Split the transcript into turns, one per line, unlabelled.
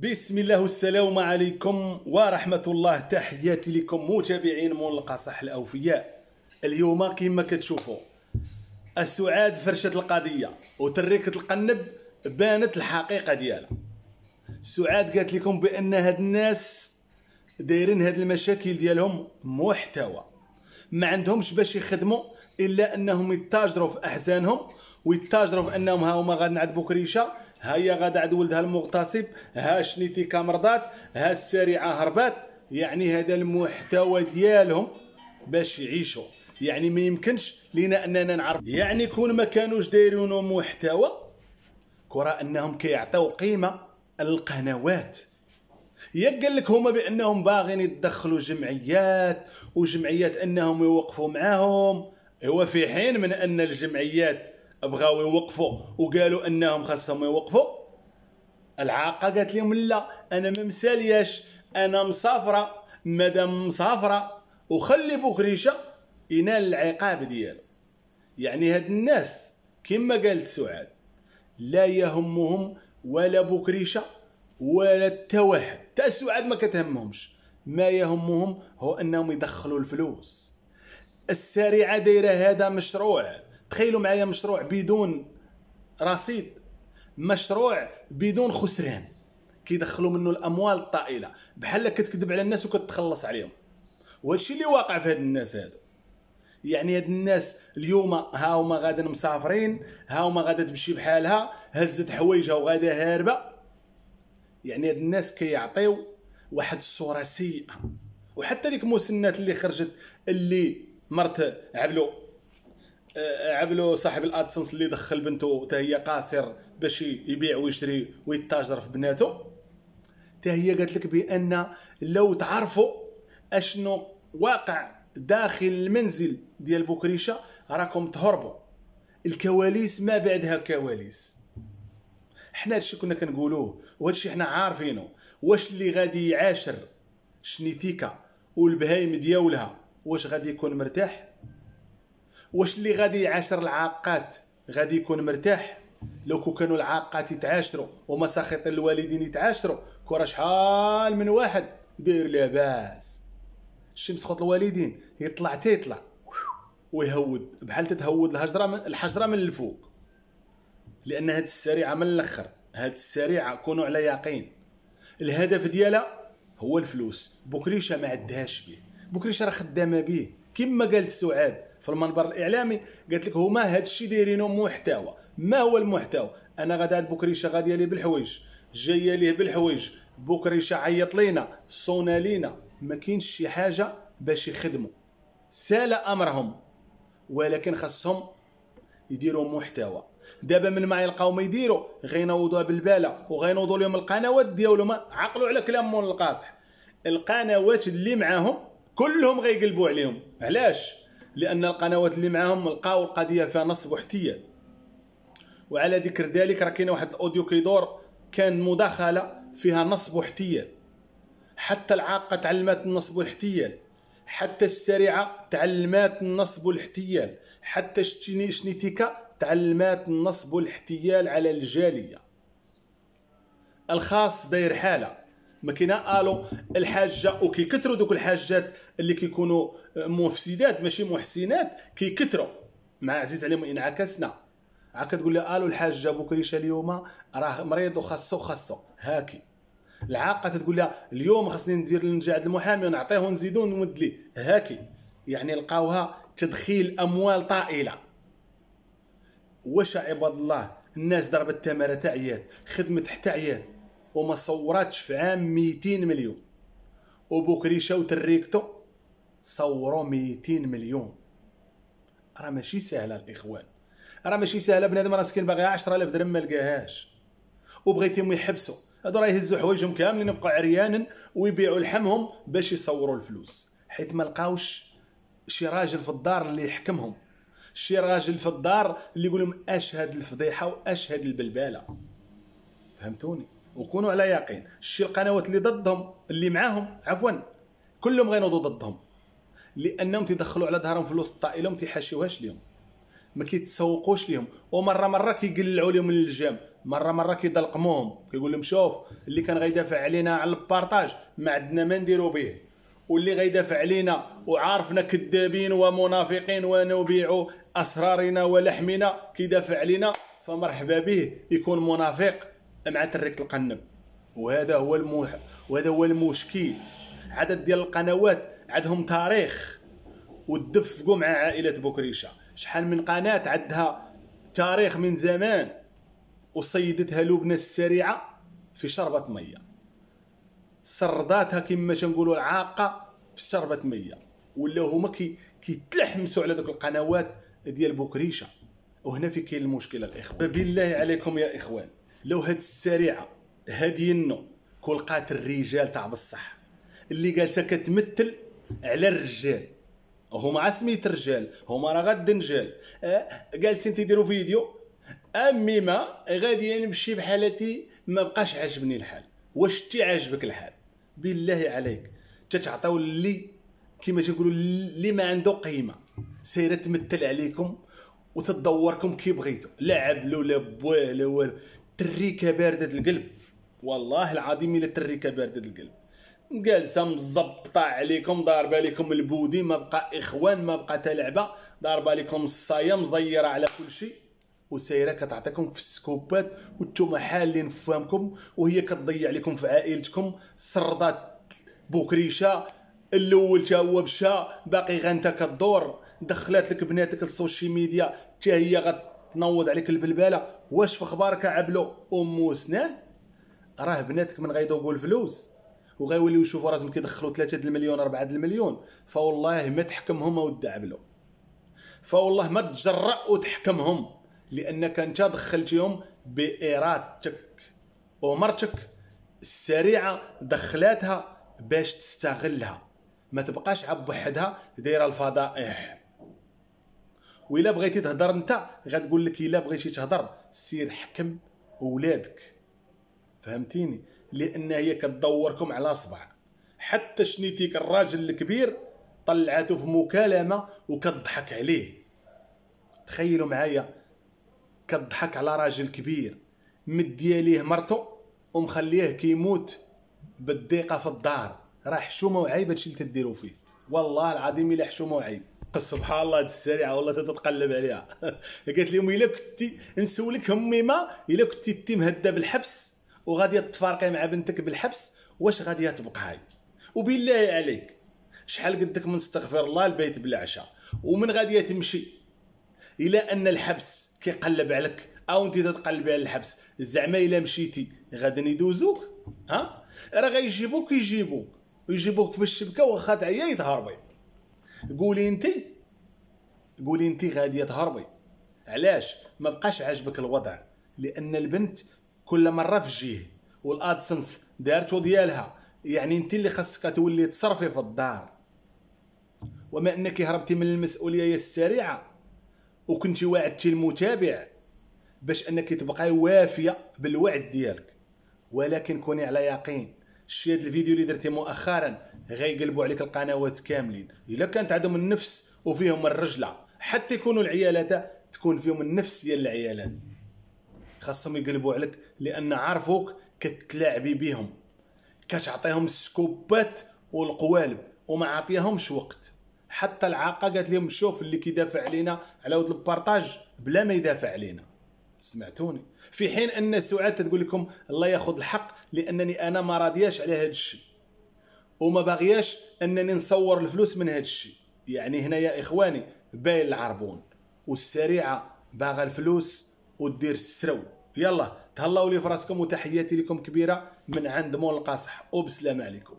بسم الله والسلام عليكم ورحمة الله. تحياتي لكم متابعين مول القصح الأوفياء. اليوم كما كتشوفوا السعاد فرشت القضية وتركت القنب بانت الحقيقة ديالها. سعاد قالت لكم بأن هاد الناس دايرين هاد المشاكل ديالهم محتوى، ما عندهمش باش يخدموا إلا أنهم يتاجروا في أحزانهم ويتاجروا في أنهم ها هما غادي نعذبوا كريشة، هيا غادا عند ولدها المغتصب، ها شنيتيكا مرضات، ها السريعة هربات. يعني هذا المحتوى ديالهم باش يعيشوا، يعني ما يمكنش لينا اننا نعرف. يعني كون ما كانوش دايرينو محتوى كرة انهم كيعطيو قيمة للقنوات. يا قال لك هما بانهم باغيين يتدخلوا جمعيات وجمعيات انهم يوقفوا معاهم، هو في حين من ان الجمعيات بغاو يوقفوا وقالوا انهم خاصهم يوقفوا. العاقه قالت لهم لا، انا ما مسالياش، انا مسافره، مادام مسافره وخلي بوكريشه ينال العقاب ديالو. يعني هاد الناس كما قالت سعاد لا يهمهم ولا بوكريشه ولا حتى واحد، تا سعاد ما كتهمهمش، ما يهمهم هو انهم يدخلوا الفلوس. السريعه دايره هذا مشروع، تخيلوا معايا مشروع بدون رصيد، مشروع بدون خسران، كيدخلوا منه الاموال الطائله بحال كتكذب على الناس وكتخلص عليهم. وهادشي اللي واقع في هاد الناس هادو. يعني هاد الناس اليوم ها هما غادي مسافرين، ها هما غادا تمشي بحالها، هزت حوايجها وغادا هاربه. يعني هاد الناس كيعطيو واحد الصوره سيئه. وحتى ديك مسنات اللي خرجت اللي مرت عبلو صاحب الادسنس اللي دخل بنته تا هي قاصر باش يبيع ويشري ويتاجر في بناته، تا هي قالت لك بان لو تعرفوا اشنو واقع داخل المنزل ديال بوكريشه راكم تهربوا. الكواليس ما بعدها كواليس. حنا هادشي كنا كنقولوه وهادشي حنا عارفينه. واش اللي غادي يعاشر شنيتيكا والبهايم ديالها واش غادي يكون مرتاح؟ واش اللي غادي يعاشر العاقات غادي يكون مرتاح؟ لو كانوا العاقات يتعاشروا ومساخط الوالدين يتعاشروا كره شحال من واحد داير لاباس. الشمس خط الوالدين يطلع تيطلع ويهود بحال تتهود الحجره من الفوق. لان هاد السريعه من الاخر، هاد السريعه كونوا على يقين الهدف ديالها هو الفلوس. بوكريشه ما عندهاش به، بوكريشه راه خدامه به كما قالت سعاد في المنبر الاعلامي. قالت لك هما هاد الشيء دايرينه محتوى. ما هو المحتوى؟ انا غادا عند بوكريشه غاديه ليه بالحوايج، جايه ليه بالحوايج، بوكريشه عيط لينا، صونا لينا، ما كاينش شي حاجه باش يخدموا. سال امرهم، ولكن خاصهم يديروا محتوى. دابا من ما يلقاو ما يديروا غينوضوا بالباله وغينوضوا لهم القنوات ديالهم. عقلوا على كلام مول القاصح، القنوات اللي معاهم كلهم غيقلبوا عليهم. علاش؟ لان القنوات اللي معاهم لقاو القضيه فيها نصب واحتيال. وعلى ذكر ذلك راه كاين واحد الاوديو كيدور كان مداخله فيها نصب واحتيال. حتى العاقه تعلمات النصب والاحتيال، حتى السريعه تعلمات النصب والاحتيال، حتى شنيتيكا تعلمات النصب والاحتيال على الجاليه. الخاص داير حاله ما كاينه الو الحاجه، وكيكثروا دوك الحاجات اللي كيكونوا مفسدات ماشي محسنات كيكثروا مع عزيز عليهم انعكاسنا. عا كتقول لها الو الحاجه بوكريشه اليوم راه مريض وخاصو هاكي. العاقه تقول لها اليوم خاصني نجي عند المحامي ونعطيه ونزيدو ونمد ليه هاكي. يعني لقاوها تدخيل اموال طائله. واش عباد الله الناس ضربت تماره تاع عيات، خدمت حتى عيات وما صوراتش في عام 200 مليون. وبوكريشه وتريكتو صوروا 200 مليون. راه ماشي سهله الاخوان، راه ماشي سهله. بنادم راه مسكين باغي 10000 درهم ما لقاهاش وبغيتيهم يحبسوا. هادو راه يهزوا حوايجهم كاملين يبقوا عريانا ويبيعوا لحمهم باش يصوروا الفلوس، حيت ما لقاوش شي راجل في الدار اللي يحكمهم، شي راجل في الدار اللي يقول لهم اشهد الفضيحه واشهد البلباله. فهمتوني؟ وكونوا على يقين شي القنوات اللي ضدهم اللي معاهم عفوا كلهم غينوضوا ضدهم، لانهم تيدخلوا على ظهرهم فلوس الطائله وما تيحاشيوهاش لهم، ما كيتسوقوش لهم، ومره كيقلعوا لهم اللجام مره كيضلقموهم، كيقول لهم شوف اللي كان غيدافع علينا على البارطاج ما عندنا ما نديرو به، واللي غيدافع علينا وعارفنا كذابين ومنافقين ونبيع اسرارنا ولحمنا كيدافع علينا، فمرحبا به يكون منافق مع تريكة القنب. وهذا هو المشكل. عدد ديال القنوات عندهم تاريخ وتدفقوا مع عائله بوكريشه. شحال من قناه عندها تاريخ من زمان وصيدتها لبنى السريعه في شربة ميه، سرداتها كما تنقولوا العاقه في شربة ميه، ولا هما كيتلحمسوا على ذوك القنوات ديال بوكريشه. وهنا في كاين المشكله الاخوان. بالله عليكم يا اخوان، لو هاد السريعه هادي النو كل قات الرجال تاع بصح اللي جالسه كتمثل على الرجال، هما عا سميت الرجال، هما راه غاد رجال جالسين تيديروا فيديو امي ما غادي نمشي بحالتي ما بقاش عاجبني الحال. واش تي عاجبك الحال؟ بالله عليك تتعطيو اللي كما تنقولوا اللي ما عنده قيمه، سايره تمثل عليكم وتدوركم كي بغيتو، لا عبلو لا بواه لا والو. تريكه بارده القلب، والله العظيم الا تريكه بارده القلب، جالسه مزبطه عليكم، ضاربه لكم البودي، ما بقى اخوان، ما بقى تلعبه، ضاربه لكم الصايه، مزيره على كل شيء، وسايره كتعطيكم في السكوبات وانتم حالين فهمكم، وهي كتضيع لكم في عائلتكم. سردات بوكريشه الاول تا هو مشى، باقي غير انت كدور، دخلات لك بناتك السوشيال ميديا حتى هي غتنوض عليك البلباله. واش في اخبارك عبلو ام سنان؟ راه بناتك من غيذوقوا الفلوس وغيوليو يشوفوا راسهم كيدخلوا 3 المليون 4 المليون، فوالله ما تحكمهم اود عبلو، فوالله ما تجرأ وتحكمهم، لانك انت دخلتيهم بارادتك، ومرتك السريعه دخلاتها باش تستغلها، ما تبقاش عب وحدها دايره الفضائح. وإلا بغيتي تهضر انت غتقول لك الا بغيتي تهضر سير حكم ولادك، فهمتيني؟ لان هي كتدوركم على صبع. حتى شنيتيك الراجل الكبير طلعته في مكالمه وكتضحك عليه. تخيلوا معايا كتضحك على راجل كبير مديه ليه مرته ومخليه كيموت بالضيقه في الدار. راه حشومه وعيب هادشي اللي تديروا فيه، والله العظيم الا حشومه وعيب. سبحان الله هاد السريعه والله تتقلب عليها. قالت لهم الا كنتي نسولك همي ما الا كنتي تي مهده بالحبس وغادي تفارقي مع بنتك بالحبس، واش غادي تبقاي؟ وبالله عليك شحال قدك من استغفر الله البيت بالعشاء ومن غادي تمشي الى ان الحبس كيقلب عليك او انت تتقلبي على الحبس، زعما الا مشيتي غادي يدوزوك، ها راه غيجيبوك ويجيبوك في الشبكه واخا تعيا تهربي. قولي انت غاديه تهربي. علاش ما بقاش عاجبك الوضع؟ لان البنت كل مره في جهه والادسنس دارتو ديالها، يعني انت اللي خاصك تولي تصرفي في الدار. وما انك هربتي من المسؤوليه السريعه وكنتي وعدتي المتابع باش انك تبقاي وافيه بالوعد ديالك، ولكن كوني على يقين شي هاد الفيديو اللي درتي مؤخرا غيقلبوا عليك القنوات كاملين. الا كانت عندهم النفس وفيهم الرجله، حتى يكونوا العيالات تكون فيهم النفس ديال العيالات، خاصهم يقلبوا عليك، لان عارفوك كتلاعبي بهم، كتعطيهم السكوبات والقوالب وما عاطيهمش وقت. حتى العاقه قالت لهم شوف اللي كيدافع علينا على ود البارطاج بلا ما يدافع علينا، سمعتوني؟ في حين ان سعاد تقول لكم الله ياخذ الحق، لانني انا ما راضياش على هذا الشيء وما باغياش انني نصور الفلوس من هذا الشيء. يعني هنا يا اخواني باين العربون والسريعه باغا الفلوس ودير السرو. يلا تهلاو لي فراسكم، وتحياتي لكم كبيره من عند مول القاصح، وبسلام عليكم.